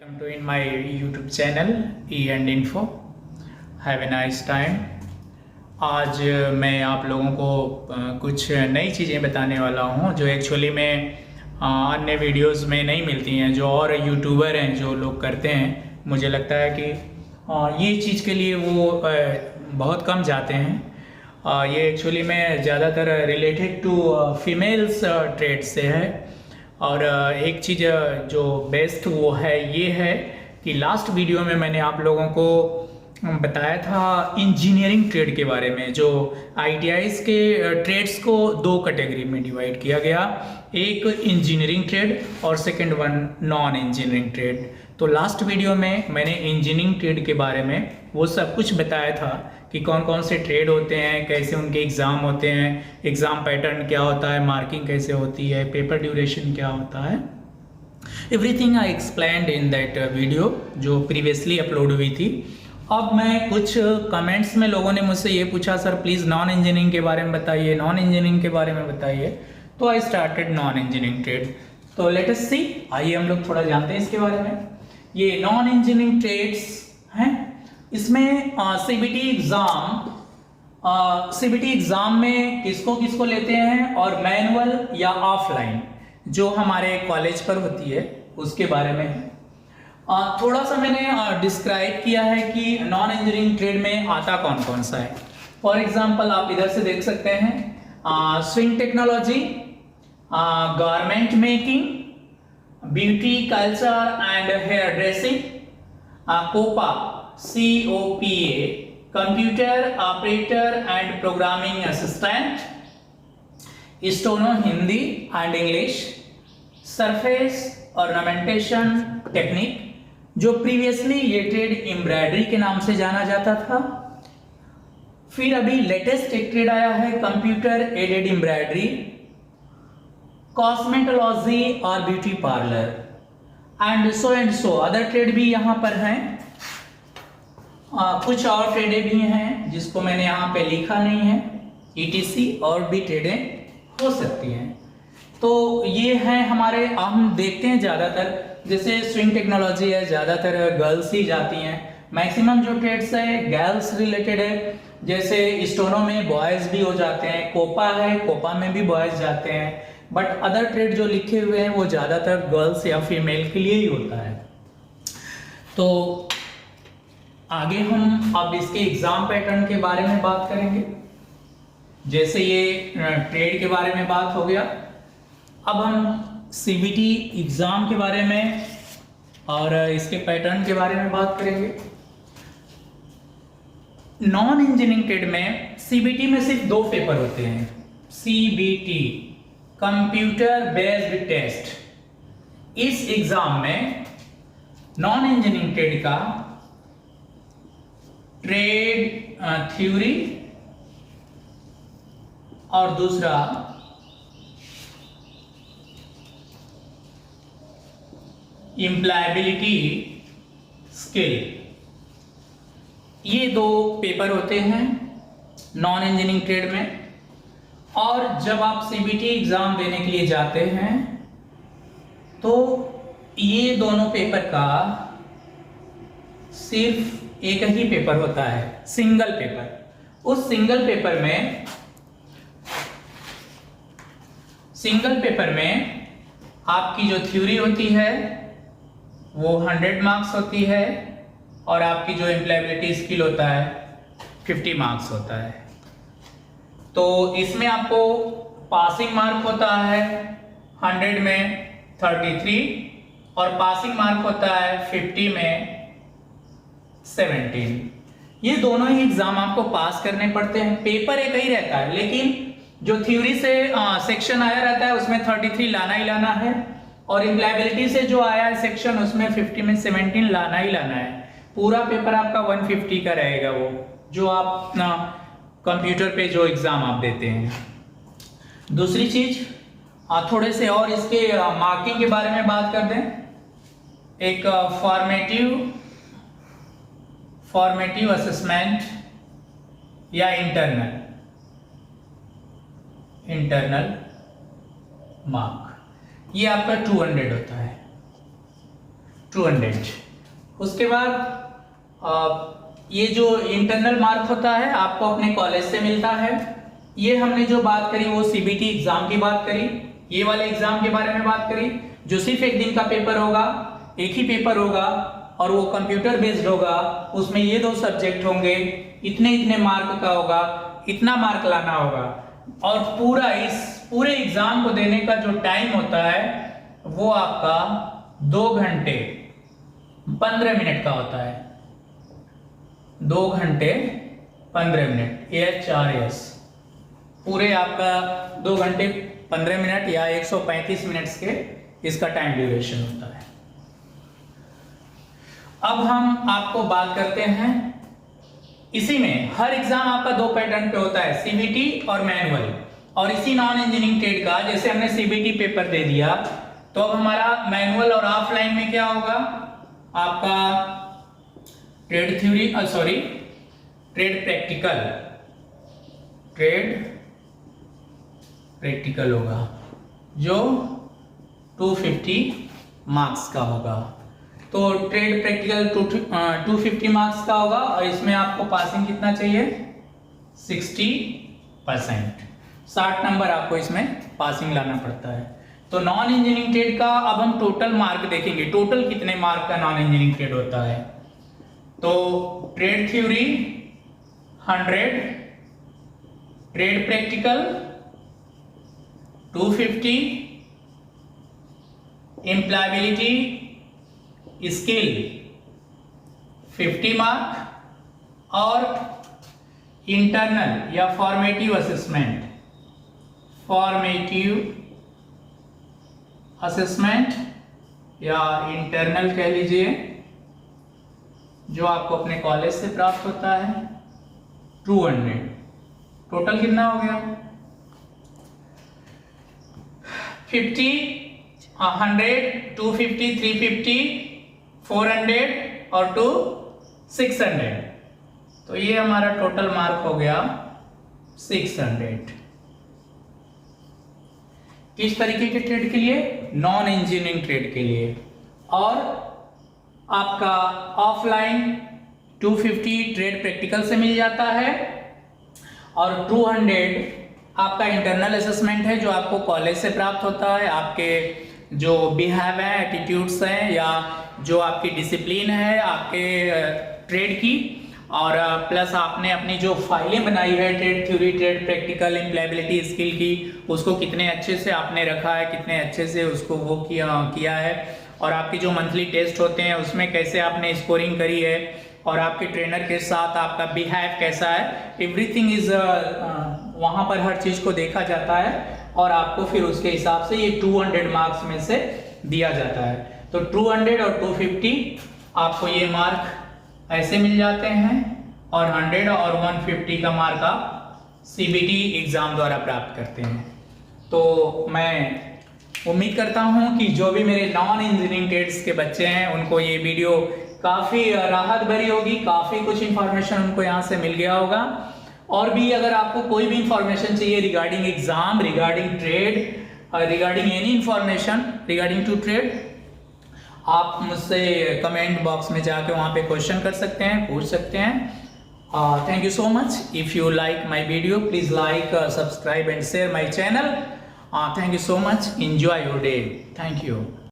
Welcome to in my YouTube channel E and Info. Have a nice time. आज मैं आप लोगों को कुछ नई चीज़ें बताने वाला हूँ जो एक्चुअली में अन्य वीडियोस में नहीं मिलती हैं, जो और यूट्यूबर हैं जो लोग करते हैं। मुझे लगता है कि ये चीज़ के लिए वो बहुत कम जाते हैं। ये एक्चुअली में ज़्यादातर रिलेटेड टू फीमेल्स ट्रेड से है। और एक चीज़ जो बेस्ट वो है ये है कि लास्ट वीडियो में मैंने आप लोगों को बताया था इंजीनियरिंग ट्रेड के बारे में, जो ITIs के ट्रेड्स को दो कैटेगरी में डिवाइड किया गया, एक इंजीनियरिंग ट्रेड और second one non engineering trade. तो लास्ट वीडियो में मैंने इंजीनियरिंग ट्रेड के बारे में वो सब कुछ बताया था कि कौन कौन से ट्रेड होते हैं, कैसे उनके एग्ज़ाम होते हैं, एग्ज़ाम पैटर्न क्या होता है, मार्किंग कैसे होती है, पेपर ड्यूरेशन क्या होता है। Everything I explained in that video जो प्रीवियसली अपलोड हुई थी। अब मैं कुछ कमेंट्स में लोगों ने मुझसे ये पूछा, सर प्लीज़ नॉन इंजीनियरिंग के बारे में बताइए, नॉन इंजीनियरिंग के बारे में बताइए। तो I started non engineering trade. तो लेट अस सी, आइए हम लोग थोड़ा जानते हैं इसके बारे में। ये नॉन इंजीनियरिंग ट्रेड्स हैं, इसमें सीबीटी एग्ज़ाम में किसको किसको लेते हैं और मैनुअल या ऑफलाइन जो हमारे कॉलेज पर होती है उसके बारे में है। थोड़ा सा मैंने डिस्क्राइब किया है कि नॉन इंजीनियरिंग ट्रेड में आता कौन कौन सा है। फॉर एग्जांपल आप इधर से देख सकते हैं sewing technology, garment making, beauty culture and hair dressing, COPA COPA, computer operator and programming assistant, steno Hindi and English, surface ornamentation technique जो प्रीवियसली ये ट्रेड एम्ब्रॉयडरी के नाम से जाना जाता था। फिर अभी लेटेस्ट एक ट्रेड आया है कंप्यूटर एडेड एम्ब्रॉयडरी, कॉस्मेटोलॉजी और beauty parlour and so other trade भी यहाँ पर हैं। कुछ और ट्रेडें भी हैं जिसको मैंने यहाँ पे लिखा नहीं है, ETC और भी ट्रेडें हो सकती हैं। तो ये हैं हमारे, हम देखते हैं ज़्यादातर जैसे स्विंग टेक्नोलॉजी है, ज़्यादातर गर्ल्स ही जाती हैं। मैक्सिमम जो ट्रेड्स है गर्ल्स रिलेटेड है, जैसे स्टोनो में बॉयज़ भी हो जाते हैं, कोपा है, कोपा में भी बॉयज़ जाते हैं, बट अदर ट्रेड जो लिखे हुए हैं वो ज़्यादातर गर्ल्स या फीमेल के लिए ही होता है। तो आगे हम अब इसके एग्ज़ाम पैटर्न के बारे में बात करेंगे। जैसे ये ट्रेड के बारे में बात हो गया, अब हम CBT एग्ज़ाम के बारे में और इसके पैटर्न के बारे में बात करेंगे। नॉन इंजीनियरिंग ट्रेड में CBT में सिर्फ दो पेपर होते हैं, CBT कंप्यूटर बेस्ड टेस्ट। इस एग्ज़ाम में नॉन इंजीनियरिंग ट्रेड का ट्रेड थ्योरी और दूसरा एम्प्लॉयबिलिटी स्किल, ये दो पेपर होते हैं नॉन इंजीनियरिंग ट्रेड में। और जब आप CBT एग्ज़ाम देने के लिए जाते हैं तो ये दोनों पेपर का सिर्फ एक ही पेपर होता है, सिंगल पेपर। उस सिंगल पेपर में आपकी जो थ्योरी होती है वो 100 मार्क्स होती है और आपकी जो एम्प्लॉयबिलिटी स्किल होता है 50 मार्क्स होता है। तो इसमें आपको पासिंग मार्क होता है 100 में 33 और पासिंग मार्क होता है 50 में 17। ये दोनों ही एग्जाम आपको पास करने पड़ते हैं, पेपर एक ही रहता है, लेकिन जो थ्योरी से सेक्शन आया रहता है उसमें 33 लाना ही लाना है और एम्प्लॉयबिलिटी से जो आया है सेक्शन उसमें 50 में 17 लाना ही लाना है। पूरा पेपर आपका 150 का रहेगा, वो जो आप कंप्यूटर पे जो एग्ज़ाम आप देते हैं। दूसरी चीज़, थोड़े से और इसके मार्किंग के बारे में बात कर दें। एक फॉर्मेटिव असेसमेंट या इंटरनल मार्क, ये आपका 200 होता है। 200। उसके बाद ये जो इंटरनल मार्क होता है आपको अपने कॉलेज से मिलता है। ये हमने जो बात करी वो सीबीटी एग्जाम की बात करी, ये वाले एग्जाम के बारे में बात करी जो सिर्फ एक दिन का पेपर होगा, एक ही पेपर होगा और वो कंप्यूटर बेस्ड होगा। उसमें ये 2 सब्जेक्ट होंगे, इतने इतने मार्क का होगा, इतना मार्क लाना होगा और पूरा इस पूरे एग्जाम को देने का जो टाइम होता है वो आपका 2 घंटे 15 मिनट का होता है। 2 घंटे 15 मिनट AH4S पूरे आपका 2 घंटे 15 मिनट या 135 मिनट्स के इसका टाइम ड्यूरेशन होता है। अब हम आपको बात करते हैं, इसी में हर एग्जाम आपका 2 पैटर्न पे होता है, सीबीटी और मैनुअल। और इसी नॉन इंजीनियरिंग ट्रेड का जैसे हमने सीबीटी पेपर दे दिया तो अब हमारा मैनुअल और ऑफलाइन में क्या होगा, आपका ट्रेड थ्योरी ट्रेड प्रैक्टिकल होगा जो 250 मार्क्स का होगा। तो ट्रेड प्रैक्टिकल 250 मार्क्स का होगा और इसमें आपको पासिंग कितना चाहिए 60%, 60 नंबर आपको इसमें पासिंग लाना पड़ता है। तो नॉन इंजीनियरिंग ट्रेड का अब हम टोटल मार्क देखेंगे, टोटल कितने मार्क का नॉन इंजीनियरिंग ट्रेड होता है। तो trade theory 100, trade practical 250, employability skill 50 mark और इंटरनल या फॉर्मेटिव असेसमेंट या इंटरनल कह लीजिए जो आपको अपने कॉलेज से प्राप्त होता है 200। टोटल कितना हो गया 50, 100, 250, 350, 400 और 600। तो ये हमारा टोटल मार्क हो गया 600। किस तरीके के ट्रेड के लिए, नॉन इंजीनियरिंग ट्रेड के लिए। और आपका ऑफलाइन 250 ट्रेड प्रैक्टिकल से मिल जाता है और 200 आपका इंटरनल असेसमेंट है जो आपको कॉलेज से प्राप्त होता है। आपके जो बिहेव है, एटीट्यूड्स हैं या जो आपकी डिसिप्लिन है आपके ट्रेड की, और प्लस आपने अपनी जो फाइलें बनाई है trade theory, trade practical, employability skill की, उसको कितने अच्छे से आपने रखा है, कितने अच्छे से उसको वो किया है, और आपकी जो मंथली टेस्ट होते हैं उसमें कैसे आपने स्कोरिंग करी है, और आपके ट्रेनर के साथ आपका बिहेव कैसा है, एवरीथिंग इज वहाँ पर हर चीज़ को देखा जाता है और आपको फिर उसके हिसाब से ये 200 मार्क्स में से दिया जाता है। तो 200 और 250 आपको ये मार्क ऐसे मिल जाते हैं और 100 और 150 का मार्क आप सीबीटी एग्ज़ाम द्वारा प्राप्त करते हैं। तो मैं उम्मीद करता हूं कि जो भी मेरे नॉन इंजीनियरिंग ट्रेड्स के बच्चे हैं उनको ये वीडियो काफ़ी राहत भरी होगी, काफ़ी कुछ इन्फॉर्मेशन उनको यहाँ से मिल गया होगा। और भी अगर आपको कोई भी इंफॉर्मेशन चाहिए regarding exam, regarding trade, regarding any information regarding to trade, आप मुझसे कमेंट बॉक्स में जाके वहाँ पे क्वेश्चन कर सकते हैं, पूछ सकते हैं। Thank you so much. If you like my video please like, subscribe and share my channel. Thank you so much. Enjoy your day. Thank you.